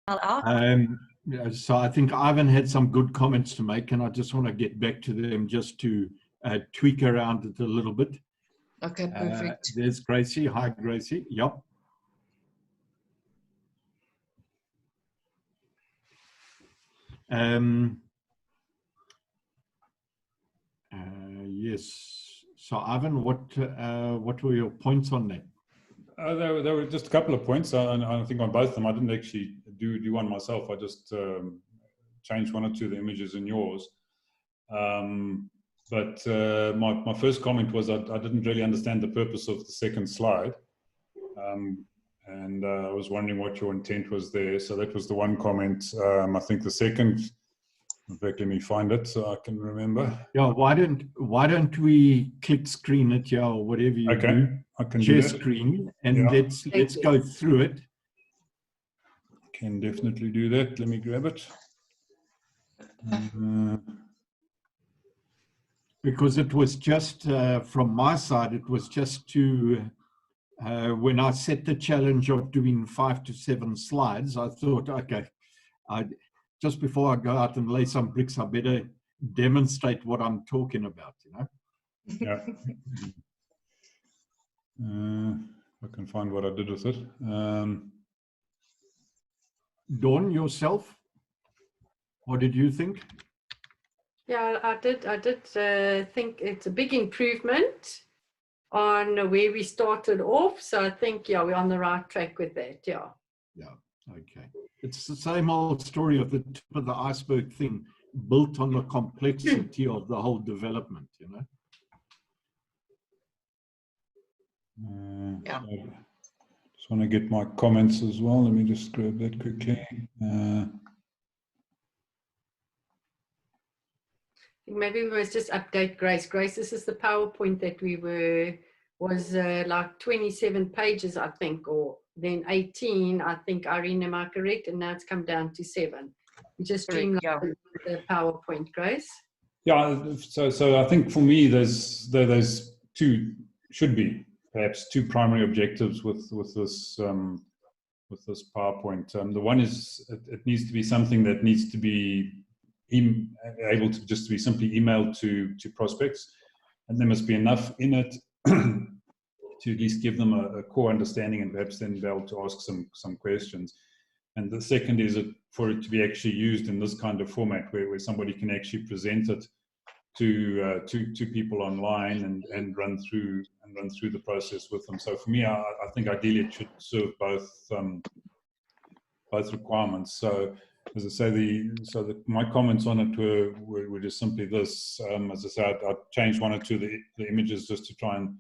out. Yeah, so I think Ivan had some good comments to make, and I just want to get back to them just to tweak around it a little bit. Okay, perfect. There's Gracie. Hi, Gracie. Yep. Yes. So, Ivan, what were your points on that? There were just a couple of points. I think on both of them, I didn't actually do one myself. I just changed one or two of the images in yours. But my first comment was I didn't really understand the purpose of the second slide. And I was wondering what your intent was there. So that was the one comment. I think the second, in fact, let me find it so I can remember. Yeah, why don't we click screen it, yeah, or whatever you do. I can share do that. Screen, and let's go through it. Can definitely do that. Let me grab it. Because it was just, from my side, it was just to, when I set the challenge of doing 5 to 7 slides, I thought, okay, just before I go out and lay some bricks, I better demonstrate what I'm talking about, you know? Yeah. I can find what I did with it. Dawn, yourself, what did you think? Yeah, I did think it's a big improvement on where we started off. So I think, yeah, we're on the right track with that. Yeah. Yeah. Okay. It's the same old story of the tip of the iceberg thing, built on the complexity of the whole development, you know? Yeah. So just want to get my comments as well. Let me just grab that quickly. Maybe we must just update Grace. Grace, this is the PowerPoint that was like 27 pages, I think, or then 18. I think, Irene, am I correct? And now it's come down to 7. You just streamlined the PowerPoint, Grace. Yeah. So I think for me, there's two, should be perhaps two primary objectives with this PowerPoint. The one is it needs to be something that needs to be able to just be simply emailed to prospects, and there must be enough in it to at least give them a core understanding and perhaps then be able to ask some questions. And the second is for it to be actually used in this kind of format where somebody can actually present it to people online and run through the process with them. So for me, I think ideally it should serve both requirements. So as I say, my comments on it were just simply this. As I said, I changed one or two of the images just to try and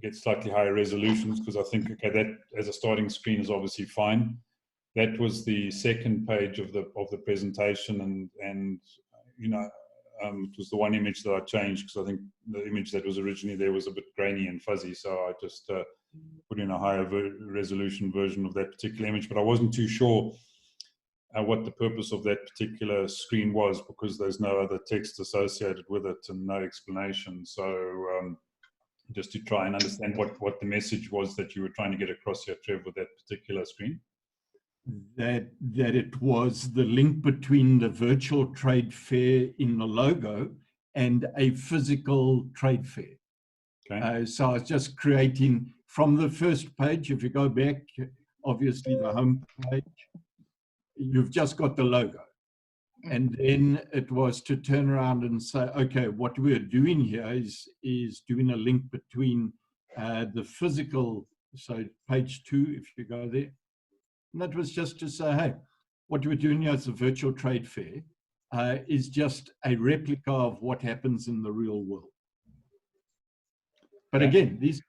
get slightly higher resolutions, because I think, okay, that as a starting screen is obviously fine. That was the second page of the presentation, and you know, it was the one image that I changed because I think the image that was originally there was a bit grainy and fuzzy, so I just put in a higher resolution version of that particular image. But I wasn't too sure what the purpose of that particular screen was, because there's no other text associated with it and no explanation. So just to try and understand what the message was that you were trying to get across here, Trev, with that particular screen. That it was the link between the virtual trade fair in the logo and a physical trade fair. Okay. So I was just creating from the first page. If you go back, obviously the home page, you've just got the logo. And then it was to turn around and say, okay, what we're doing here is doing a link between the physical, so page 2, if you go there. And that was just to say, hey, what we're doing here is a virtual trade fair is just a replica of what happens in the real world. But again, these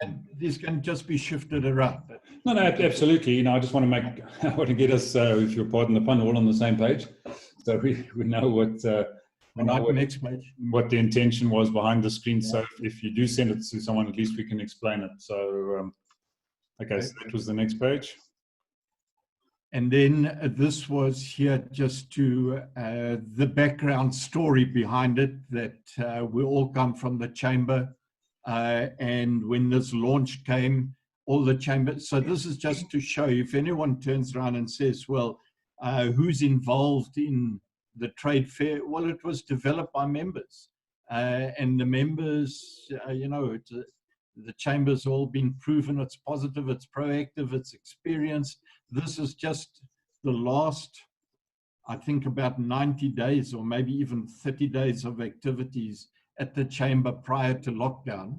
can just be shifted around. No, absolutely. You know, I just want to get us, if you'll pardon the pun, all on the same page, so we know what next page, what the intention was behind the screen. Yeah. So if you do send it to someone, at least we can explain it. So okay, so that was the next page. And then this was here just to the background story behind it, that we all come from the chamber. And when this launch came, all the chambers. So this is just to show, if anyone turns around and says, well, who's involved in the trade fair? Well, it was developed by members. And the members, you know, the chamber's all been proven it's positive, it's proactive, it's experienced. This is just the last, I think, about 90 days or maybe even 30 days of activities at the chamber prior to lockdown.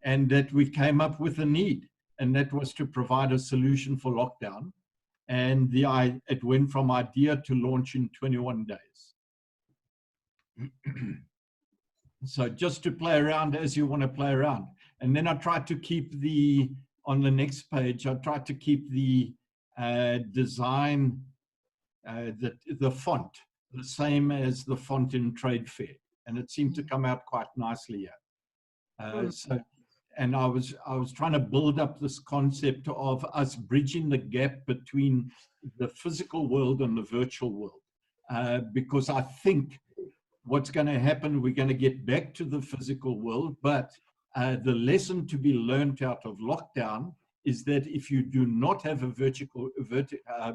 And that we came up with a need, and that was to provide a solution for lockdown. And it went from idea to launch in 21 days. So just to play around as you want to play around. And then I tried to keep on the next page, I tried to keep the design, the font, the same as the font in Trade Fair. And it seemed to come out quite nicely here. And I was trying to build up this concept of us bridging the gap between the physical world and the virtual world. Because I think what's going to happen, we're going to get back to the physical world, but the lesson to be learned out of lockdown is that if you do not have a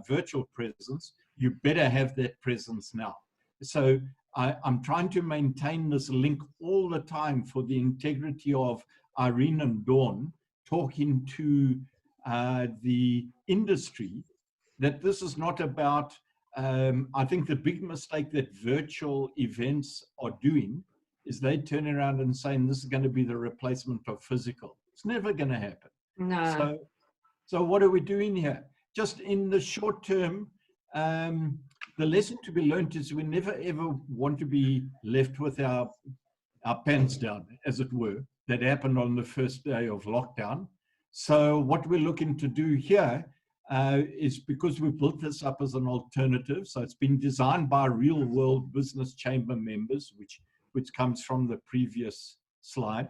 virtual presence, you better have that presence now. So I'm trying to maintain this link all the time for the integrity of Irene and Dawn talking to the industry, that this is not about, I think the big mistake that virtual events are doing is they turn around and saying this is going to be the replacement of physical. It's never going to happen. No. So what are we doing here? Just in the short term, the lesson to be learned is we never ever want to be left with our pants down, as it were. That happened on the first day of lockdown. So what we're looking to do here is, because we built this up as an alternative, so it's been designed by real world business chamber members, which comes from the previous slide,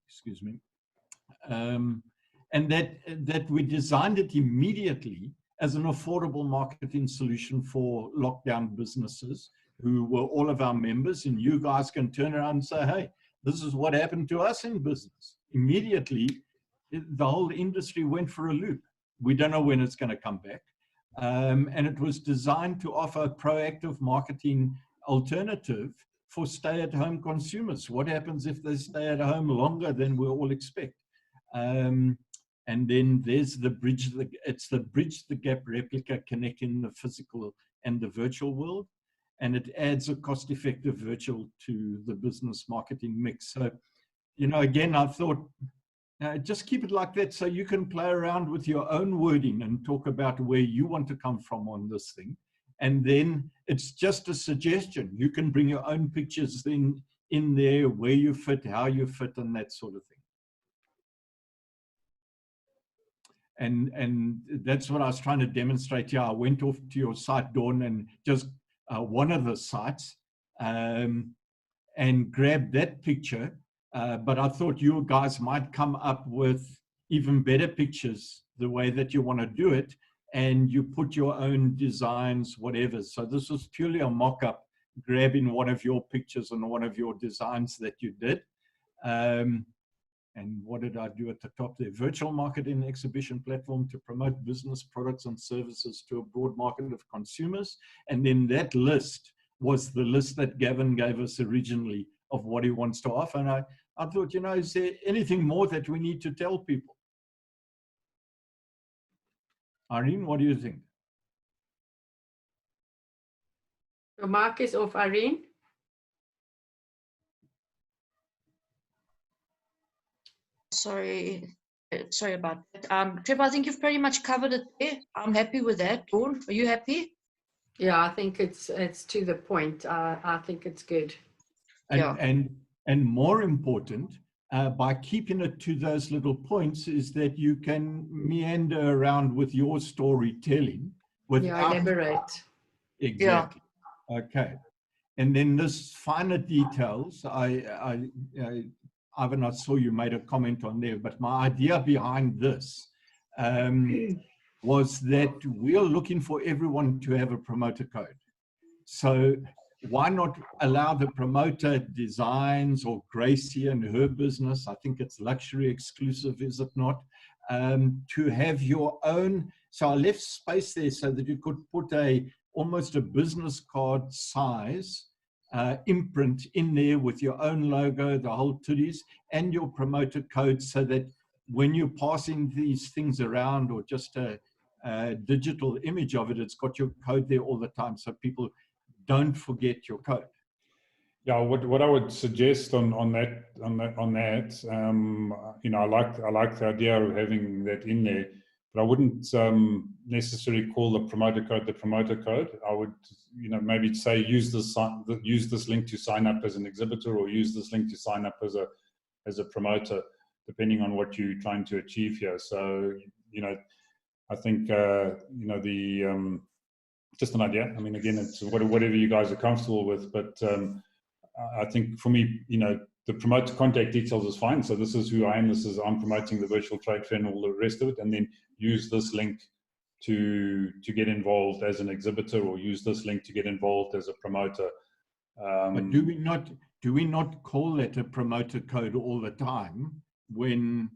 excuse me, and that we designed it immediately as an affordable marketing solution for lockdown businesses who were all of our members, and you guys can turn around and say, hey, this is what happened to us in business. Immediately, the whole industry went for a loop. We don't know when it's going to come back. And it was designed to offer a proactive marketing alternative for stay-at-home consumers. What happens if they stay at home longer than we all expect? And then there's the bridge, it's the bridge the gap replica connecting the physical and the virtual world. And it adds a cost-effective virtual to the business marketing mix. So, you know, again, I thought, just keep it like that so you can play around with your own wording and talk about where you want to come from on this thing. And then it's just a suggestion. You can bring your own pictures in there, where you fit, how you fit, and that sort of thing. And that's what I was trying to demonstrate here. I went off to your site, Dawn, and just one of the sites and grabbed that picture. But I thought you guys might come up with even better pictures the way that you want to do it, and you put your own designs, whatever. So this was purely a mock-up, grabbing one of your pictures and one of your designs that you did. And what did I do at the top there? Virtual marketing exhibition platform to promote business products and services to a broad market of consumers. And then that list was the list that Gavin gave us originally of what he wants to offer. And I thought, you know, is there anything more that we need to tell people? Irene, what do you think? So Mark is off, Irene. Sorry about that. Trevor, I think you've pretty much covered it there. I'm happy with that. Dawn, are you happy? Yeah, I think it's to the point. I think it's good. And more important, by keeping it to those little points, is that you can meander around with your storytelling without elaborate. Exactly. Yeah. Okay. And then this finer details, Ivan, I saw you made a comment on there, but my idea behind this was that we are looking for everyone to have a promoter code. So why not allow the promoter designs, or Gracie and her business, I think it's luxury exclusive, is it not, to have your own. So I left space there so that you could put almost a business card size imprint in there with your own logo, the whole toodies, and your promoter code, so that when you're passing these things around, or just a digital image of it, it's got your code there all the time, so people don't forget your code. Yeah, what I would suggest on that, you know, I like the idea of having that in there, but I wouldn't necessarily call the promoter code. I would, you know, maybe say use this link to sign up as an exhibitor, or use this link to sign up as a promoter, depending on what you're trying to achieve here. So, you know, I think you know, just an idea. I mean, again, it's whatever you guys are comfortable with, but I think for me, you know, the promoter contact details is fine. So this is who I am. I'm promoting the virtual trade fair and all the rest of it, and then use this link to get involved as an exhibitor, or use this link to get involved as a promoter. But do we not call that a promoter code all the time when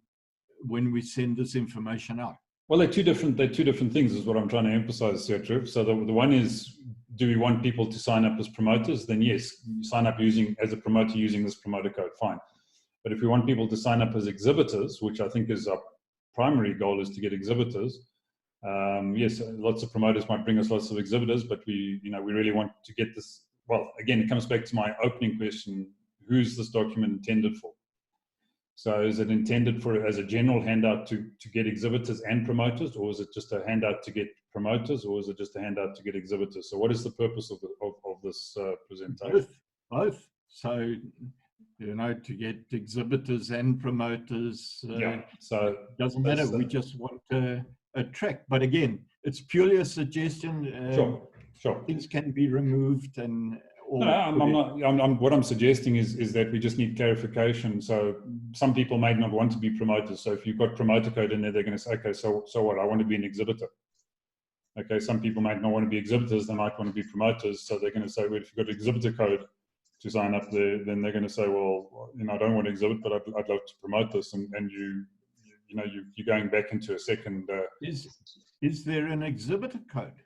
we send this information out? Well, they're two different things, is what I'm trying to emphasize here, Trev. So the one is, do we want people to sign up as promoters? Then yes, you sign up as a promoter using this promoter code, fine. But if we want people to sign up as exhibitors, which I think is our primary goal, is to get exhibitors. Yes, lots of promoters might bring us lots of exhibitors, but we really want to get this. Well, again, it comes back to my opening question: who's this document intended for? So is it intended for as a general handout to get exhibitors and promoters, or is it just a handout to get promoters, or is it just a handout to get exhibitors? So what is the purpose of this presentation? Both. So, you know, to get exhibitors and promoters. Yeah. So it doesn't matter. We just want to attract. But again, it's purely a suggestion. Sure. Things can be removed and. No, what I'm suggesting is that we just need clarification. So some people may not want to be promoters. So if you've got promoter code in there, they're going to say, okay, so what? I want to be an exhibitor. Okay, some people might not want to be exhibitors. They might want to be promoters. So they're going to say, well, if you've got exhibitor code to sign up there, then they're going to say, well, you know, I don't want to exhibit, but I'd love to promote this. And you're going back into a second. Is there an exhibitor code?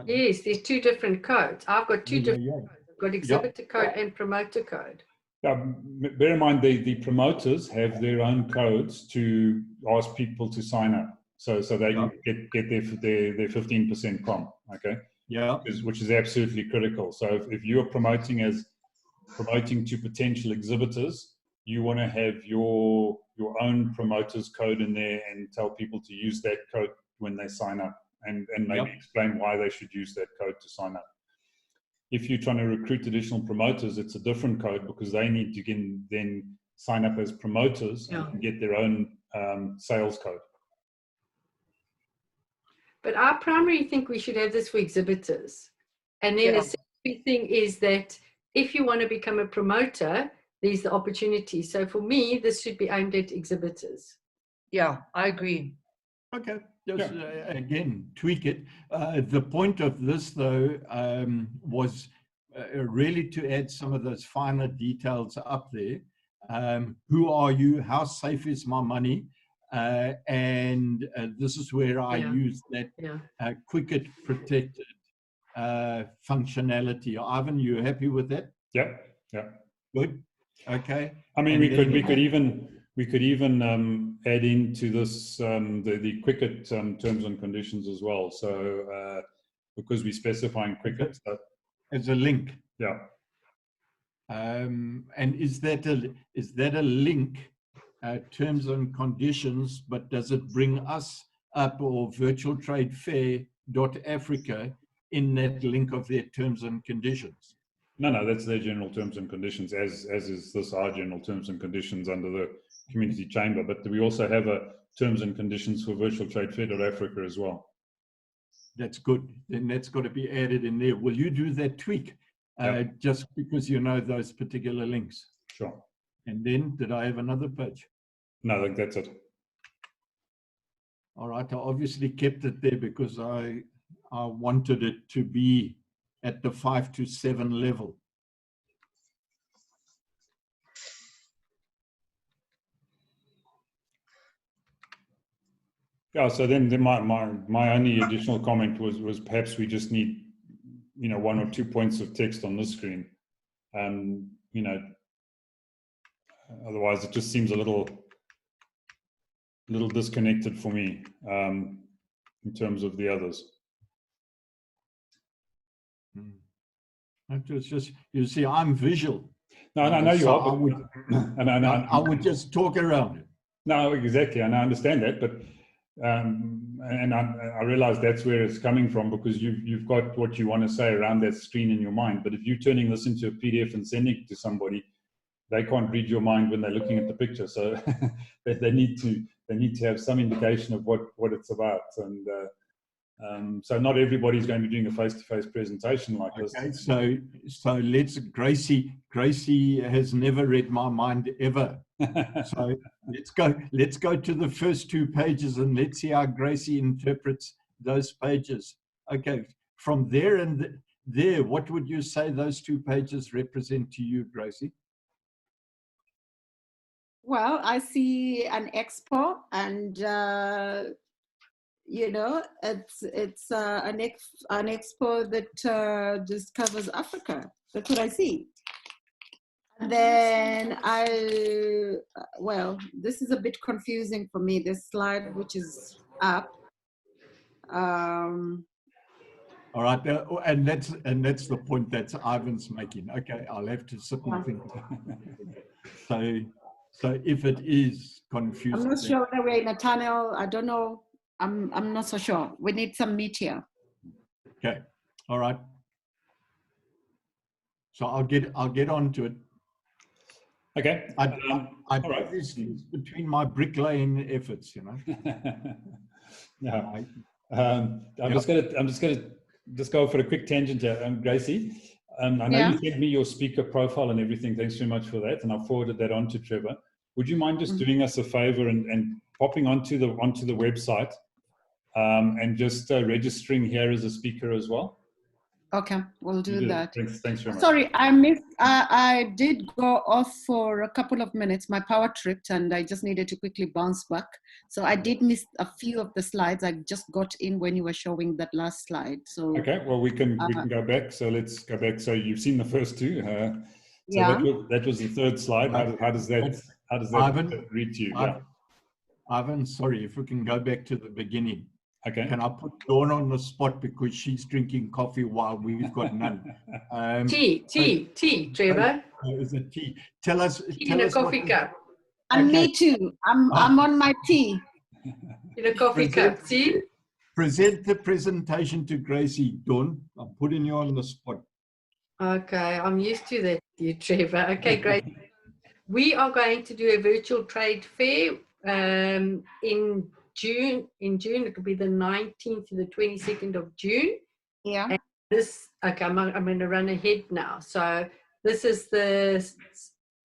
Yes, there's two different codes. I've got two different codes. I've got exhibitor code and promoter code. Bear in mind, the promoters have their own codes to ask people to sign up, so they can get their 15% comp. Okay. Yeah. Which is absolutely critical. So if you're promoting to potential exhibitors, you want to have your own promoter's code in there and tell people to use that code when they sign up, and maybe explain why they should use that code to sign up. If you're trying to recruit additional promoters, it's a different code, because they need to then sign up as promoters and get their own sales code. But I primarily think we should have this for exhibitors. And then the secondary thing is that if you want to become a promoter, there's the opportunity. So for me, this should be aimed at exhibitors. Yeah, I agree. Okay. Just again, tweak it. The point of this, though, was really to add some of those finer details up there. Who are you? How safe is my money? And this is where I use that quick it protected functionality. Ivan, you happy with that? Yeah. Good. Okay. I mean, we could even add into this the Quicket terms and conditions as well. So because we're specifying Quicket as a link. Yeah. And is that a link, terms and conditions? But does it bring us up, or virtual trade fair.africa in that link of their terms and conditions? No, that's their general terms and conditions, as is this our general terms and conditions under the community chamber. But we also have a terms and conditions for virtual trade fair.africa as well. That's good. Then that's got to be added in there. Will you do that tweak just because you know those particular links? Sure. And then did I have another page? No, I think that's it. All right. I obviously kept it there because I wanted it to be at the 5 to 7 level. Yeah, so then my only additional comment was perhaps we just need, you know, 1 or 2 points of text on this screen. You know, otherwise it just seems a little disconnected for me in terms of the others. It was just, you see, I'm visual. No, I know you So are. But I would just talk around it. No, exactly, and I understand that, but and I realize that's where it's coming from, because you've got what you want to say around that screen in your mind. But if you're turning this into a PDF and sending it to somebody, they can't read your mind when they're looking at the picture. So they need to have some indication of what it's about. And so not everybody's going to be doing a face-to-face presentation like this. Okay, so let's, Gracie has never read my mind ever. So let's go to the first 2 pages and let's see how Gracie interprets those pages. Okay, from there and there, what would you say those 2 pages represent to you, Gracie? Well, I see an expo, and you know, it's an expo that just covers Africa. That's what I see. And then well, this is a bit confusing for me, this slide which is up. All right, and that's the point that Ivan's making. Okay, I'll have to sit and think. So if it is confusing, I'm not sure whether we're in a tunnel. I don't know. I'm not so sure. We need some meat here. Okay, all right. So I'll get on to it. Okay. I all right. This is between my bricklaying efforts, you know. Yeah. I'm just gonna go for a quick tangent here, Gracie. I know you sent me your speaker profile and everything. Thanks very much for that, and I forwarded that on to Trevor. Would you mind just doing us a favor and popping onto the website and just registering here as a speaker as well? Okay, we'll do that. Thanks very much. Sorry, I missed. I did go off for a couple of minutes. My power tripped, and I just needed to quickly bounce back. So I did miss a few of the slides. I just got in when you were showing that last slide. So okay, well we can go back. So let's go back. So you've seen the first 2. So yeah, that was the 3rd slide. How does that Ivan, read to you? Ivan, sorry, if we can go back to the beginning. Okay. Can I put Dawn on the spot because she's drinking coffee while we've got none? Tea, Trevor. Is it tea? Tell us. Tea in a coffee cup. and me too. I'm on my tea. In a coffee cup. See? Present the presentation to Gracie, Dawn. I'm putting you on the spot. Okay, I'm used to that, you Trevor. Okay, great. We are going to do a virtual trade fair in June. In June, it will be the 19th to the 22nd of June. Yeah. And this, okay, I'm going to run ahead now. So this is there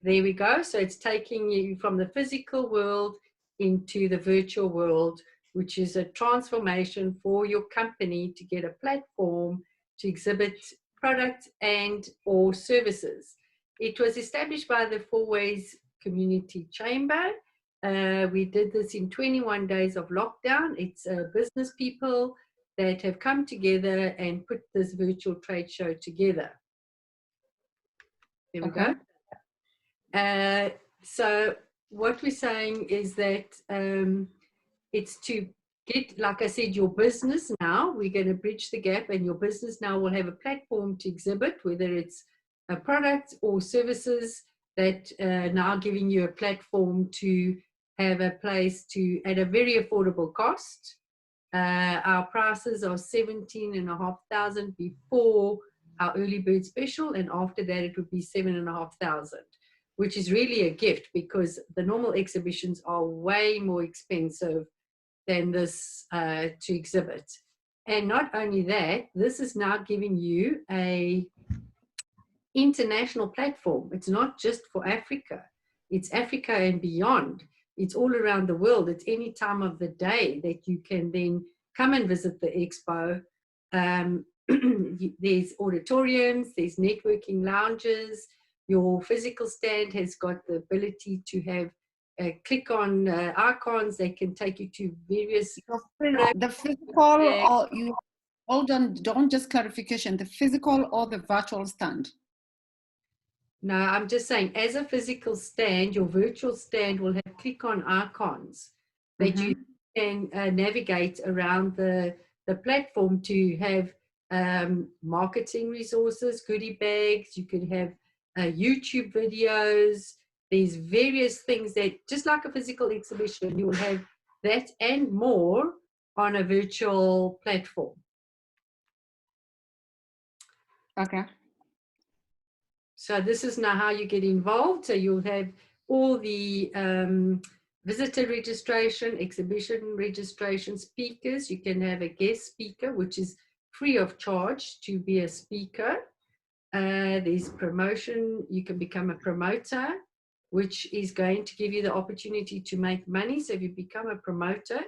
we go. So it's taking you from the physical world into the virtual world, which is a transformation for your company to get a platform to exhibit products and or services. It was established by the Four Ways Community Chamber. We did this in 21 days of lockdown. It's business people that have come together and put this virtual trade show together. There we go. So what we're saying is that it's to get, like I said, your business now. We're going to bridge the gap, and your business now will have a platform to exhibit, whether it's a product or services that now giving you a platform to have a place to at a very affordable cost. Our prices are $17,500 before our early bird special, and after that it would be $7,500, which is really a gift because the normal exhibitions are way more expensive than this to exhibit. And not only that, this is now giving you a international platform. It's not just for Africa, it's Africa and beyond. It's all around the world. It's any time of the day that you can then come and visit the expo. There's auditoriums, there's networking lounges. Your physical stand has got the ability to have click on icons. They can take you to various. The physical, or you hold on, don't just clarification, the physical or the virtual stand? No, I'm just saying, as a physical stand, your virtual stand will have click on icons that you can navigate around the platform to have marketing resources, goodie bags. You can have YouTube videos. There's various things that, just like a physical exhibition, you will have that and more on a virtual platform. Okay. So this is now how you get involved. So you'll have all the visitor registration, exhibition registration, speakers. You can have a guest speaker, which is free of charge to be a speaker. There's promotion. You can become a promoter, which is going to give you the opportunity to make money. So if you become a promoter,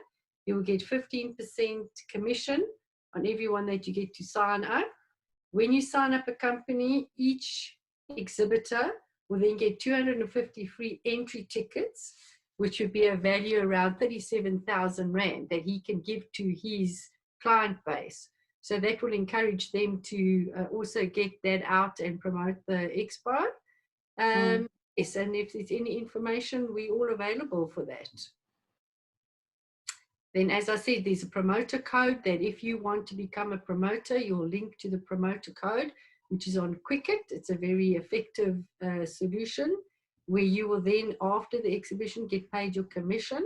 you will get 15% commission on everyone that you get to sign up. When you sign up a company, each exhibitor will then get 250 free entry tickets, which would be a value around 37,000 Rand that he can give to his client base. So that will encourage them to also get that out and promote the expo. Yes, and if there's any information, we're all available for that. Then, as I said, there's a promoter code that if you want to become a promoter, you'll link to the promoter code, which is on Quicket. It's a very effective solution where you will then, after the exhibition, get paid your commission.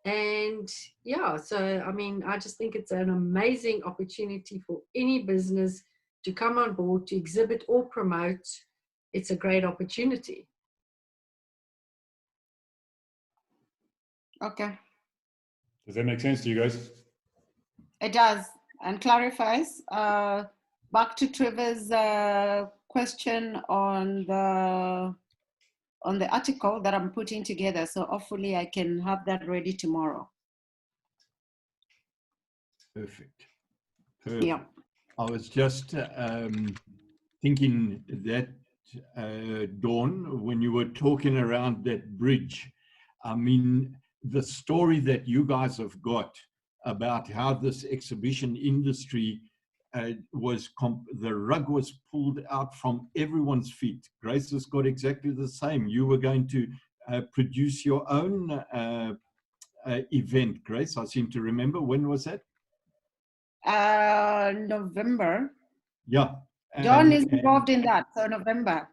And yeah, so I mean, I just think it's an amazing opportunity for any business to come on board, to exhibit or promote. It's a great opportunity. Okay. Does that make sense to you guys? It does, and clarifies. Back to Trevor's question on the article that I'm putting together. So hopefully I can have that ready tomorrow. Perfect. Perfect. Yeah. I was just thinking that, Dawn, when you were talking around that bridge, I mean, the story that you guys have got about how this exhibition industry the rug was pulled out from everyone's feet. Grace has got exactly the same. You were going to produce your own event, Grace, I seem to remember. When was that? November. Yeah. John is involved in that, so November.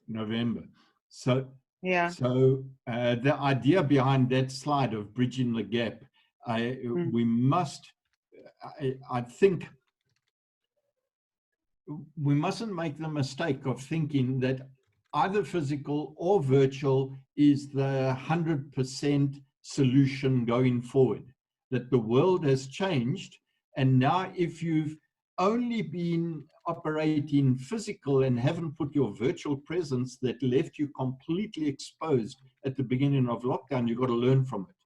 November. So, yeah. So the idea behind that slide of bridging the gap, we must, I think, we mustn't make the mistake of thinking that either physical or virtual is the 100% solution going forward, that the world has changed. And now if you've only been operating physical and haven't put your virtual presence that left you completely exposed at the beginning of lockdown, you've got to learn from it.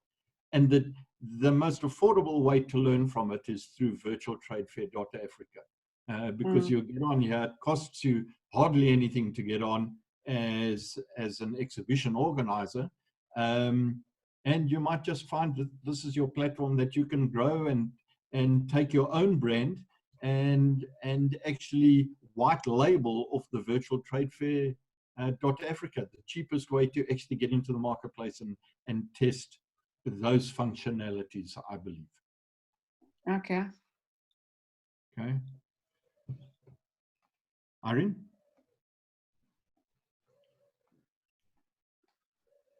And the most affordable way to learn from it is through virtual Trade Fair.africa. Because you get on here, it costs you hardly anything to get on as an exhibition organizer. And you might just find that this is your platform that you can grow and take your own brand and actually white label off the virtual Trade Fair.africa, the cheapest way to actually get into the marketplace and test those functionalities, I believe. Okay. Okay. Irene?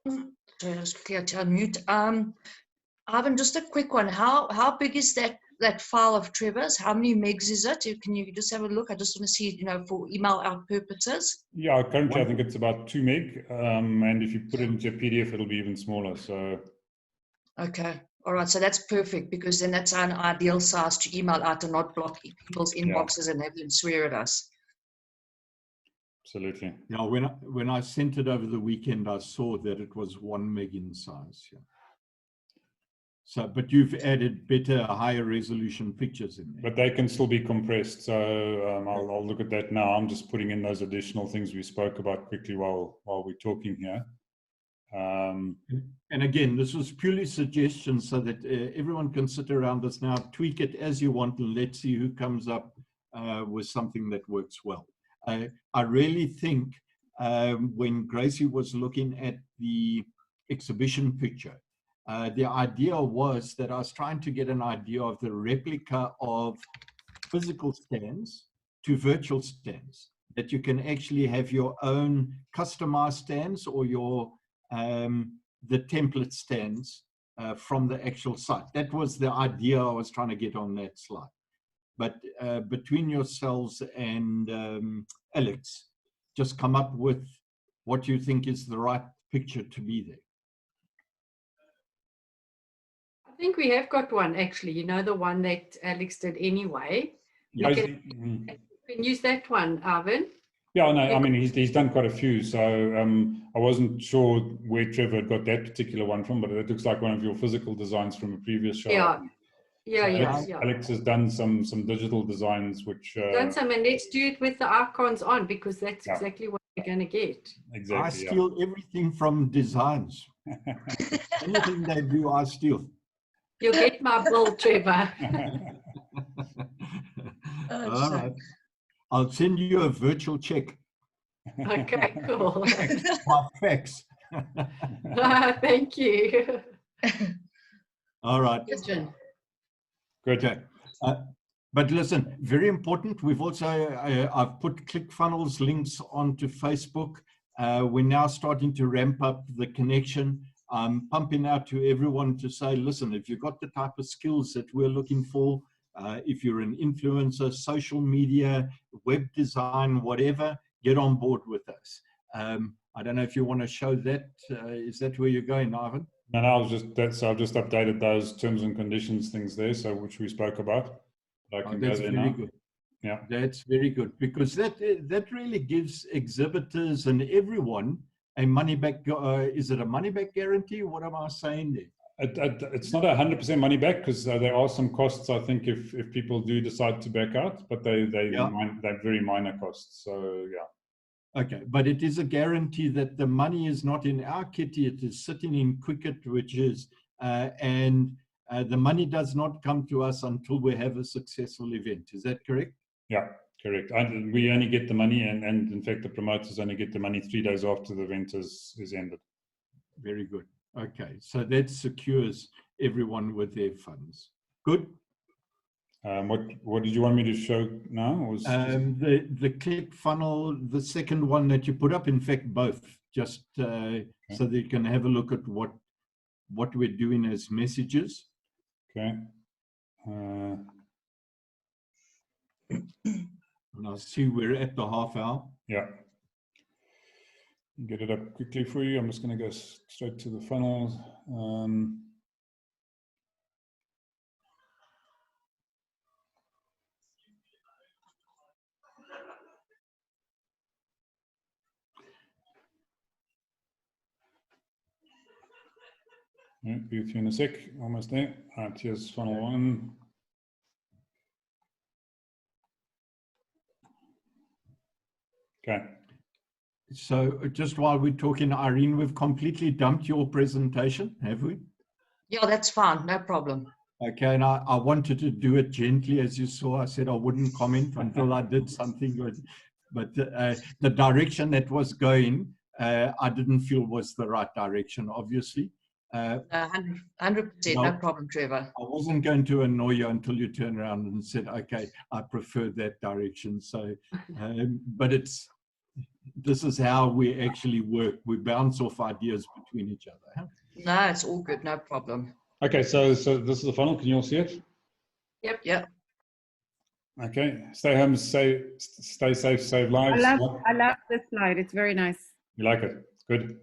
Sorry, I was quickly had to unmute. Ivan, just a quick one. How big is that file of Trevor's? How many megs is it? Can you just have a look? I just want to see, for email out purposes. Yeah, currently I think it's about 2 meg. And if you put it into a PDF, it'll be even smaller. So. Okay. All right. So that's perfect, because then that's an ideal size to email out and not block people's inboxes and have them swear at us. Absolutely. Yeah, when I sent it over the weekend, I saw that it was 1 meg in size. Yeah. So, but you've added better, higher resolution pictures in there. But they can still be compressed. So I'll look at that now. I'm just putting in those additional things we spoke about quickly while we're talking here. And again, this was purely suggestion so that everyone can sit around this now, tweak it as you want, and let's see who comes up with something that works well. I really think when Gracie was looking at the exhibition picture, the idea was that I was trying to get an idea of the replica of physical stands to virtual stands, that you can actually have your own customized stands or your the template stands from the actual site. That was the idea I was trying to get on that slide. But between yourselves and Alex, just come up with what you think is the right picture to be there. I think we have got one actually, you know, the one that Alex did anyway. Yeah. You can use that one, Arvin. Yeah, no, I mean, he's done quite a few, so I wasn't sure where Trevor got that particular one from, but it looks like one of your physical designs from a previous show. Yeah. Alex has done some digital designs, which done some, and let's do it with the icons on, because that's exactly what we're going to get. Exactly. I steal everything from designs. Anything they do, I steal. You'll get my bill, Trevor. All right. I'll send you a virtual check. Okay, cool. My fax. Thank you. All right. Good. Okay. But listen, very important. We've also, I've put ClickFunnels links onto Facebook. We're now starting to ramp up the connection. I'm pumping out to everyone to say, listen, if you've got the type of skills that we're looking for, if you're an influencer, social media, web design, whatever, get on board with us. I don't know if you want to show that. Is that where you're going, Ivan? No, I've just updated those terms and conditions things there, so which we spoke about. I can that's go there very now. good. Yeah, that's very good, because that really gives exhibitors and everyone a money back. Is it a money back guarantee? What am I saying there? It's not 100% money back, because there are some costs, I think, if people do decide to back out, but they're very minor costs. So yeah. Okay, but it is a guarantee that the money is not in our kitty, it is sitting in Quicket, which is, and the money does not come to us until we have a successful event. Is that correct? Yeah, correct. And we only get the money, and in fact, the promoters only get the money 3 days after the event is ended. Very good. Okay, so that secures everyone with their funds. Good. What did you want me to show now? The ClickFunnel, the second one that you put up, in fact, both, just so that you can have a look at what we're doing as messages. Okay. And I see we're at the half hour. Yeah. Get it up quickly for you. I'm just going to go straight to the funnels. Yeah, be with you in a sec. Almost there. All right, here's funnel one. Okay. So just while we're talking, Irene, we've completely dumped your presentation, have we? Yeah, that's fine. No problem. Okay, and I wanted to do it gently, as you saw. I said I wouldn't comment until I did something good. But the direction that was going, I didn't feel was the right direction, obviously. 100%, no problem, Trevor. I wasn't going to annoy you until you turned around and said, okay, I prefer that direction. So, but this is how we actually work. We bounce off ideas between each other. Huh? No, it's all good, no problem. Okay, so this is the funnel. Can you all see it? Yep. Okay, stay home, stay safe, save lives. I love this slide. It's very nice. You like it? It's good.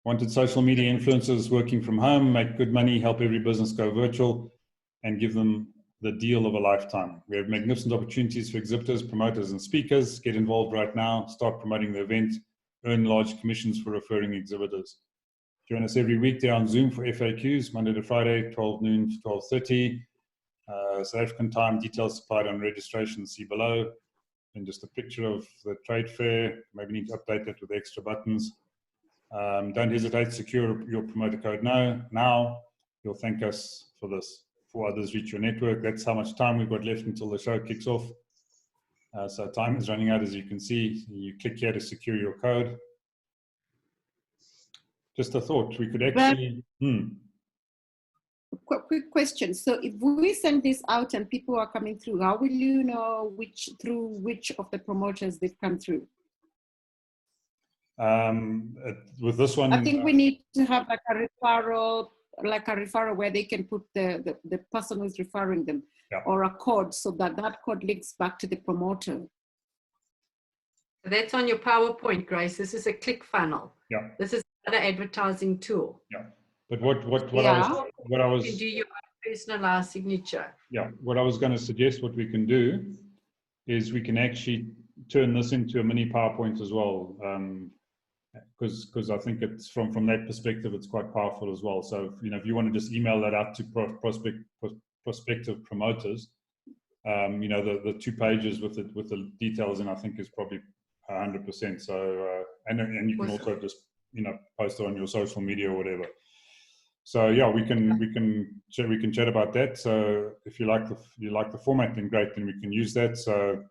Wanted social media influencers working from home, make good money, help every business go virtual, and give them the deal of a lifetime. We have magnificent opportunities for exhibitors, promoters, and speakers. Get involved right now. Start promoting the event. Earn large commissions for referring exhibitors. Join us every weekday on Zoom for FAQs, Monday to Friday, 12 noon to 12:30. South African time, details supplied on registration, see below. And just a picture of the trade fair. Maybe need to update that with extra buttons. Don't hesitate, secure your promoter code now. You'll thank us for this. Before others reach your network. That's how much time we've got left until the show kicks off. So time is running out, as you can see. You click here to secure your code. Just a thought, we could actually... Quick question. So if we send this out and people are coming through, how will you know which of the promoters they've come through? With this one... I think we need to have like a referral where they can put the person who's referring them, yeah, or a code, so that code links back to the promoter. That's on your PowerPoint, Grace. This is a click funnel. Yeah. This is another advertising tool. Yeah. But what I was... You can do your personalized signature. Yeah. What I was going to suggest, what we can do is we can actually turn this into a mini PowerPoint as well. Because I think it's from that perspective, it's quite powerful as well. So, if you want to just email that out to prospective promoters, the 2 pages with the details in, I think, is probably 100%. So, and you can also just, post it on your social media or whatever. So yeah, we can chat about that. So if you like the format, then great, then we can use that. So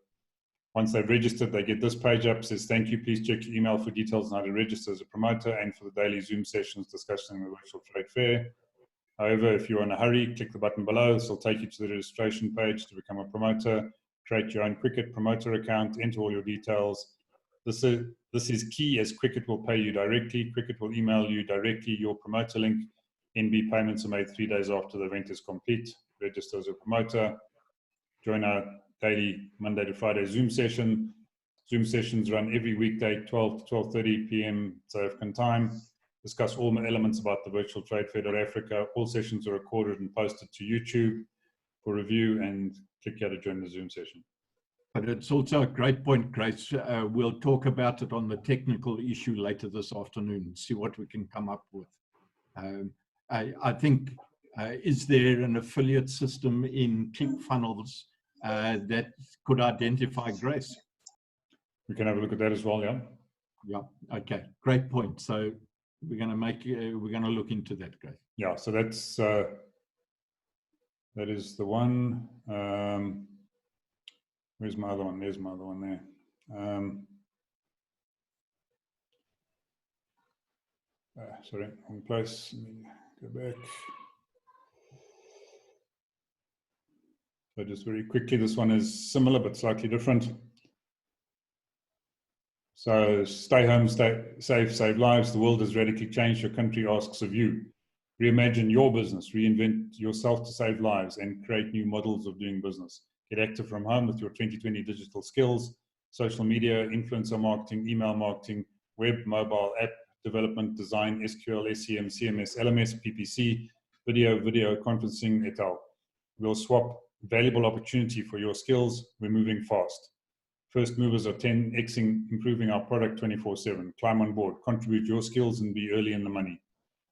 once they've registered, they get this page up, says thank you, please check your email for details on how to register as a promoter and for the daily Zoom sessions discussing the virtual trade fair. However, if you're in a hurry, click the button below. This will take you to the registration page to become a promoter. Create your own Cricut promoter account, enter all your details. This is key, as Cricut will pay you directly. Cricut will email you directly your promoter link. NB payments are made 3 days after the event is complete. Register as a promoter. Join our daily Monday to Friday Zoom session. Zoom sessions run every weekday, 12 to 12:30 p.m. South African time. Discuss all elements about the virtual Trade Fair.africa. All sessions are recorded and posted to YouTube for review, and click here to join the Zoom session. But it's also a great point, Grace. We'll talk about it on the technical issue later this afternoon, see what we can come up with. I think, is there an affiliate system in ClickFunnels that could identify Grace? We can have a look at that as well, yeah? Yeah, okay, great point. So we're going to look into that, Grace. Yeah, so that's, that is the one. Where's my other one? There's my other one there. Sorry, wrong place. Let me go back. So just very quickly, this one is similar but slightly different. So stay home, stay safe, save lives. The world has radically changed. Your country asks of you. Reimagine your business, reinvent yourself to save lives, and create new models of doing business. Get active from home with your 2020 digital skills, social media, influencer marketing, email marketing, web, mobile, app development, design, SQL, SEM, CMS, LMS, PPC, video conferencing, et al. We'll swap valuable opportunity for your skills. We're moving fast. First movers are 10xing, improving our product 24/7. Climb on board, contribute your skills, and be early in the money.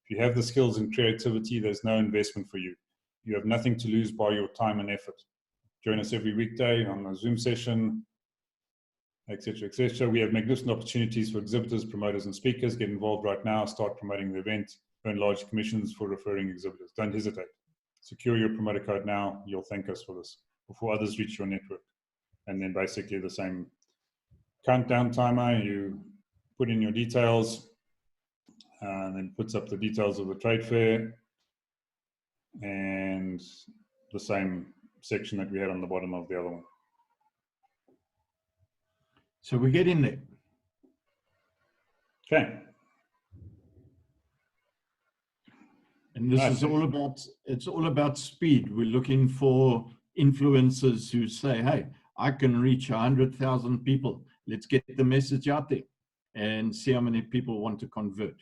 If you have the skills and creativity, there's no investment for you. You have nothing to lose by your time and effort. Join us every weekday on a Zoom session, etc., etc. We have magnificent opportunities for exhibitors, promoters, and speakers. Get involved right now. Start promoting the event. Earn large commissions for referring exhibitors. Don't hesitate. Secure your promoter code now. You'll thank us for this before others reach your network. And then basically the same countdown timer. You put in your details, and then puts up the details of the trade fair, and the same section that we had on the bottom of the other one. So we get in there. Okay. And this is all about, it's all about speed. We're looking for influencers who say, hey, I can reach 100,000 people. Let's get the message out there and see how many people want to convert.